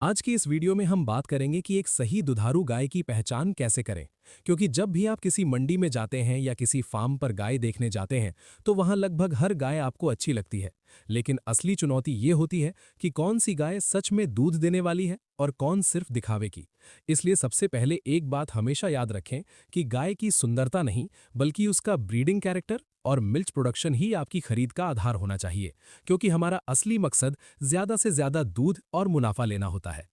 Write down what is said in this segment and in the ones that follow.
आज की इस वीडियो में हम बात करेंगे कि एक सही दुधारू गाय की पहचान कैसे करें। क्योंकि जब भी आप किसी मंडी में जाते हैं या किसी फार्म पर गाय देखने जाते हैं तो वहां लगभग हर गाय आपको अच्छी लगती है। लेकिन असली चुनौती ये होती है कि कौन सी गाय सच में दूध देने वाली है और कौन सिर्फ दिखावे की। इसलिए सबसे पहले एक बात हमेशा याद रखें कि गाय की सुंदरता नहीं बल्कि उसका ब्रीडिंग कैरेक्टर और मिल्क प्रोडक्शन ही आपकी खरीद का आधार होना चाहिए। क्योंकि हमारा असली मकसद ज्यादा से ज्यादा दूध और मुनाफा लेना होता है।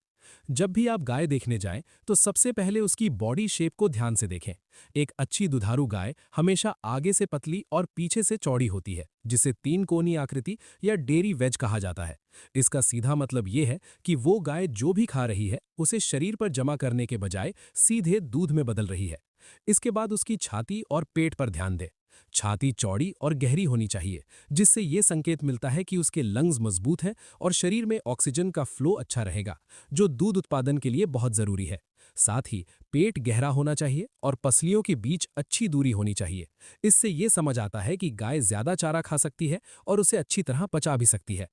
जब भी आप गाय देखने जाएं तो सबसे पहले उसकी बॉडी शेप को ध्यान से देखें। एक अच्छी दुधारू गाय हमेशा आगे से पतली और पीछे से चौड़ी होती है, जिसे तीन कोनी आकृति या डेयरी वेज कहा जाता है। इसका सीधा मतलब ये है कि वो गाय जो भी खा रही है उसे शरीर पर जमा करने के बजाय सीधे दूध में बदल रही है। इसके बाद उसकी छाती और पेट पर ध्यान दें। छाती चौड़ी और गहरी होनी चाहिए, जिससे ये संकेत मिलता है कि उसके लंग्स मजबूत हैं और शरीर में ऑक्सीजन का फ्लो अच्छा रहेगा, जो दूध उत्पादन के लिए बहुत जरूरी है। साथ ही पेट गहरा होना चाहिए और पसलियों के बीच अच्छी दूरी होनी चाहिए। इससे ये समझ आता है कि गाय ज्यादा चारा खा सकती है और उसे अच्छी तरह पचा भी सकती है।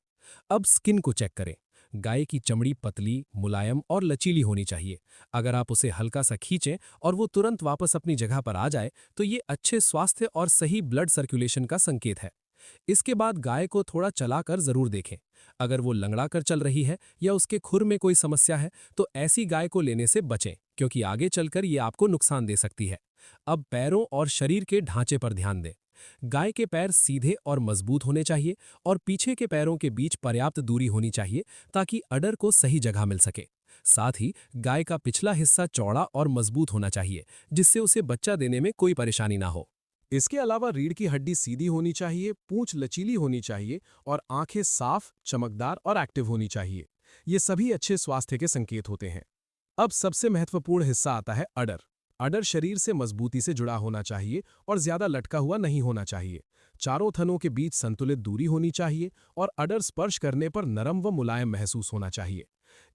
अब स्किन को चेक करें। गाय की चमड़ी पतली, मुलायम और लचीली होनी चाहिए। अगर आप उसे हल्का सा खींचें और वो तुरंत वापस अपनी जगह पर आ जाए तो ये अच्छे स्वास्थ्य और सही ब्लड सर्कुलेशन का संकेत है। इसके बाद गाय को थोड़ा चलाकर जरूर देखें। अगर वो लंगड़ा कर चल रही है या उसके खुर में कोई समस्या है तो ऐसी गाय को लेने से बचें, क्योंकि आगे चलकर ये आपको नुकसान दे सकती है। अब पैरों और शरीर के ढांचे पर ध्यान दें। गाय के पैर सीधे और मजबूत होने चाहिए और पीछे के पैरों के बीच पर्याप्त दूरी होनी चाहिए ताकि अडर को सही जगह मिल सके। साथ ही गाय का पिछला हिस्सा चौड़ा और मजबूत होना चाहिए, जिससे उसे बच्चा देने में कोई परेशानी ना हो। इसके अलावा रीढ़ की हड्डी सीधी होनी चाहिए, पूंछ लचीली होनी चाहिए और आंखें साफ, चमकदार और एक्टिव होनी चाहिए। ये सभी अच्छे स्वास्थ्य के संकेत होते हैं। अब सबसे महत्वपूर्ण हिस्सा आता है अडर। अडर शरीर से मजबूती से जुड़ा होना चाहिए और ज्यादा लटका हुआ नहीं होना चाहिए। चारों थनों के बीच संतुलित दूरी होनी चाहिए और अडर स्पर्श करने पर नरम व मुलायम महसूस होना चाहिए।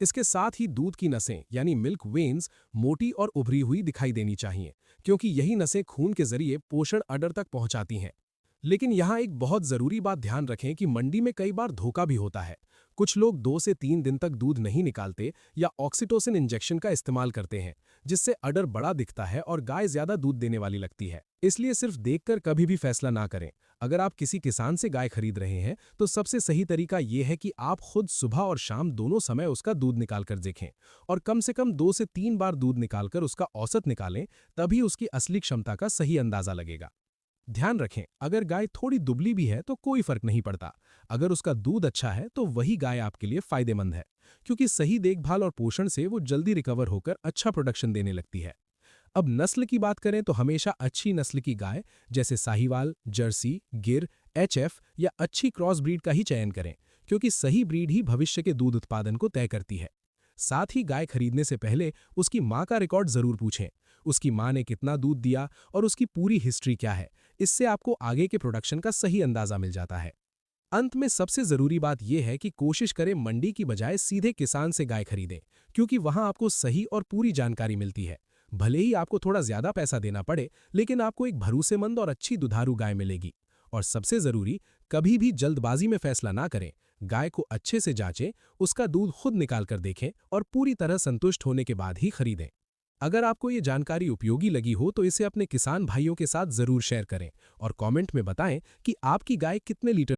इसके साथ ही दूध की नसें यानी मिल्क वेन्स मोटी और उभरी हुई दिखाई देनी चाहिए, क्योंकि यही नसें खून के जरिए पोषण अडर तक पहुंचाती हैं। लेकिन यहाँ एक बहुत जरूरी बात ध्यान रखें कि मंडी में कई बार धोखा भी होता है। कुछ लोग 2 से 3 दिन तक दूध नहीं निकालते या ऑक्सीटोसिन इंजेक्शन का इस्तेमाल करते हैं, जिससे अडर बड़ा दिखता है और गाय ज्यादा दूध देने वाली लगती है। इसलिए सिर्फ देखकर कभी भी फैसला ना करें। अगर आप किसी किसान से गाय खरीद रहे हैं तो सबसे सही तरीका यह है कि आप खुद सुबह और शाम दोनों समय उसका दूध निकाल कर देखें और कम से कम 2 से 3 बार दूध निकालकर उसका औसत निकालें, तभी उसकी असली क्षमता का सही अंदाजा लगेगा। ध्यान रखें, अगर गाय थोड़ी दुबली भी है तो कोई फर्क नहीं पड़ता। अगर उसका दूध अच्छा है तो वही गाय आपके लिए फायदेमंद है, क्योंकि सही देखभाल और पोषण से वो जल्दी रिकवर होकर अच्छा प्रोडक्शन देने लगती है। अब नस्ल की बात करें तो हमेशा अच्छी नस्ल की गाय जैसे साहीवाल, जर्सी, गिर, एचएफ या अच्छी क्रॉस ब्रीड का ही चयन करें, क्योंकि सही ब्रीड ही भविष्य के दूध उत्पादन को तय करती है। साथ ही गाय खरीदने से पहले उसकी मां का रिकॉर्ड जरूर पूछें। उसकी मां ने कितना दूध दिया और उसकी पूरी हिस्ट्री क्या है। इससे आपको आगे के प्रोडक्शन का सही अंदाजा मिल जाता है। अंत में सबसे जरूरी बात यह है कि कोशिश करें मंडी की बजाय सीधे किसान से गाय खरीदें, क्योंकि वहां आपको सही और पूरी जानकारी मिलती है। भले ही आपको थोड़ा ज्यादा पैसा देना पड़े, लेकिन आपको एक भरोसेमंद और अच्छी दुधारू गाय मिलेगी। और सबसे जरूरी, कभी भी जल्दबाजी में फैसला ना करें। गाय को अच्छे से जांचें, उसका दूध खुद निकाल कर देखें और पूरी तरह संतुष्ट होने के बाद ही खरीदें। अगर आपको ये जानकारी उपयोगी लगी हो तो इसे अपने किसान भाइयों के साथ जरूर शेयर करें और कमेंट में बताएं कि आपकी गाय कितने लीटर